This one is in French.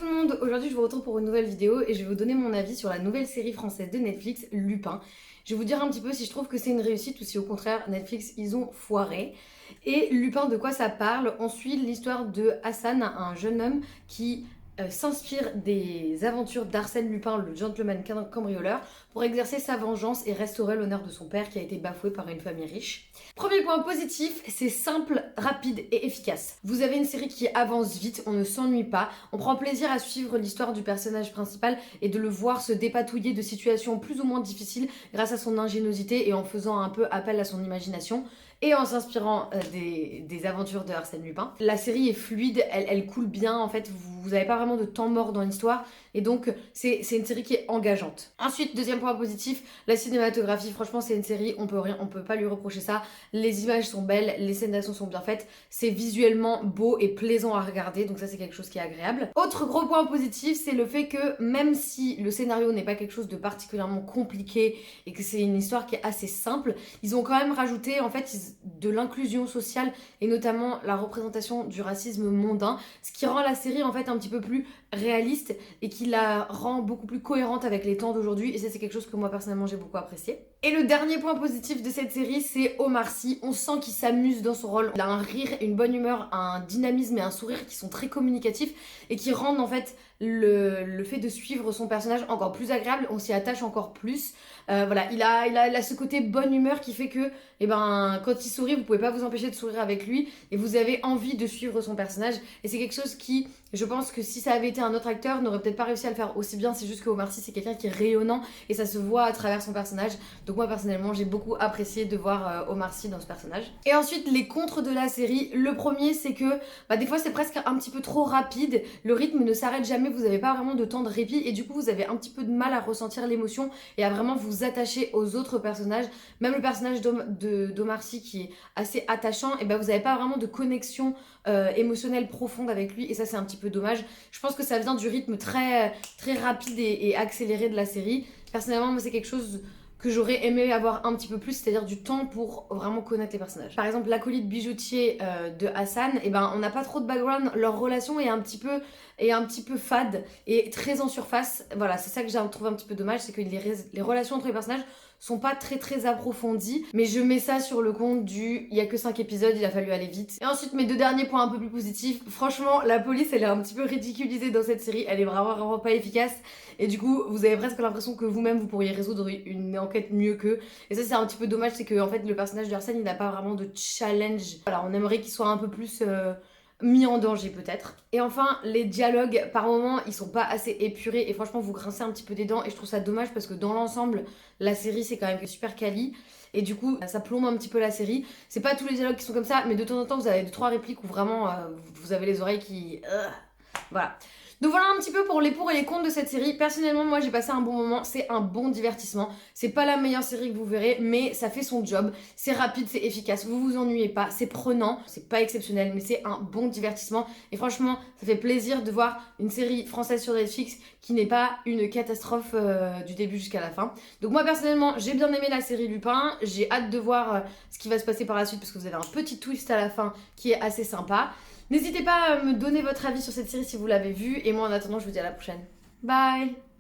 tout le monde, aujourd'hui je vous retrouve pour une nouvelle vidéo et je vais vous donner mon avis sur la nouvelle série française de Netflix, Lupin. Je vais vous dire un petit peu si je trouve que c'est une réussite ou si au contraire Netflix ils ont foiré. Et Lupin, de quoi ça parle? On suit l'histoire de Hassan, un jeune homme qui s'inspire des aventures d'Arsène Lupin, le gentleman cambrioleur, pour exercer sa vengeance et restaurer l'honneur de son père qui a été bafoué par une famille riche. Premier point positif, c'est simple, rapide et efficace. Vous avez une série qui avance vite, on ne s'ennuie pas, on prend plaisir à suivre l'histoire du personnage principal et de le voir se dépatouiller de situations plus ou moins difficiles grâce à son ingéniosité et en faisant un peu appel à son imagination et en s'inspirant des aventures de Arsène Lupin. La série est fluide, elle coule bien, en fait vous n'avez pas vraiment de temps mort dans l'histoire et donc c'est une série qui est engageante. Ensuite, deuxième point positif, la cinématographie, franchement c'est une série, on peut pas lui reprocher ça, les images sont belles, les scènes d'action sont bien faites, c'est visuellement beau et plaisant à regarder, donc ça c'est quelque chose qui est agréable. Autre gros point positif, c'est le fait que même si le scénario n'est pas quelque chose de particulièrement compliqué et que c'est une histoire qui est assez simple, ils ont quand même rajouté en fait de l'inclusion sociale et notamment la représentation du racisme mondain, ce qui rend la série en fait un petit peu plus réaliste et qui la rend beaucoup plus cohérente avec les temps d'aujourd'hui, et ça c'est quelque chose que moi personnellement j'ai beaucoup apprécié. Et le dernier point positif de cette série, c'est Omar Sy. On sent qu'il s'amuse dans son rôle, il a un rire, une bonne humeur, un dynamisme et un sourire qui sont très communicatifs et qui rendent en fait le fait de suivre son personnage encore plus agréable, on s'y attache encore plus. Voilà, il a ce côté bonne humeur qui fait que quand il sourit, vous pouvez pas vous empêcher de sourire avec lui et vous avez envie de suivre son personnage, et c'est quelque chose qui, je pense que si ça avait été un autre acteur, n'aurait peut-être pas réussi à le faire aussi bien. C'est juste que Omar Sy c'est quelqu'un qui est rayonnant et ça se voit à travers son personnage, donc moi personnellement j'ai beaucoup apprécié de voir Omar Sy dans ce personnage. Et ensuite les contres de la série, le premier c'est que des fois c'est presque un petit peu trop rapide, le rythme ne s'arrête jamais, vous n'avez pas vraiment de temps de répit et du coup vous avez un petit peu de mal à ressentir l'émotion et à vraiment vous attacher aux autres personnages. Même le personnage d'Omar Sy qui est assez attachant, et vous n'avez pas vraiment de connexion émotionnelle profonde avec lui, et ça c'est un petit peu dommage. Je pense que ça vient du rythme très rapide et accéléré de la série. Personnellement moi c'est quelque chose que j'aurais aimé avoir un petit peu plus, c'est-à-dire du temps pour vraiment connaître les personnages. Par exemple, l'acolyte bijoutier de Hassan, on n'a pas trop de background, leur relation est un petit peu fade et très en surface. Voilà, c'est ça que j'ai trouvé un petit peu dommage, c'est que les relations entre les personnages sont pas très approfondies, mais je mets ça sur le compte il y a que 5 épisodes, il a fallu aller vite. Et ensuite mes deux derniers points un peu plus positifs, franchement la police elle est un petit peu ridiculisée dans cette série, elle est vraiment pas efficace et du coup vous avez presque l'impression que vous-même vous pourriez résoudre une enquête mieux qu'eux, et ça c'est un petit peu dommage, c'est que en fait le personnage d'Arsène il n'a pas vraiment de challenge. Voilà, on aimerait qu'il soit un peu plus mis en danger peut-être. Et enfin les dialogues par moments ils sont pas assez épurés et franchement vous grincez un petit peu des dents, et je trouve ça dommage parce que dans l'ensemble la série c'est quand même super quali et du coup ça plombe un petit peu la série. C'est pas tous les dialogues qui sont comme ça, mais de temps en temps vous avez 2-3 répliques où vraiment vous avez les oreilles qui... Voilà. Donc voilà un petit peu pour les pour et les contre de cette série. Personnellement moi j'ai passé un bon moment, c'est un bon divertissement. C'est pas la meilleure série que vous verrez, mais ça fait son job. C'est rapide, c'est efficace, vous vous ennuyez pas, c'est prenant, c'est pas exceptionnel, mais c'est un bon divertissement. Et franchement ça fait plaisir de voir une série française sur Netflix qui n'est pas une catastrophe du début jusqu'à la fin. Donc moi personnellement j'ai bien aimé la série Lupin, j'ai hâte de voir ce qui va se passer par la suite parce que vous avez un petit twist à la fin qui est assez sympa. N'hésitez pas à me donner votre avis sur cette série si vous l'avez vue, et moi en attendant je vous dis à la prochaine. Bye!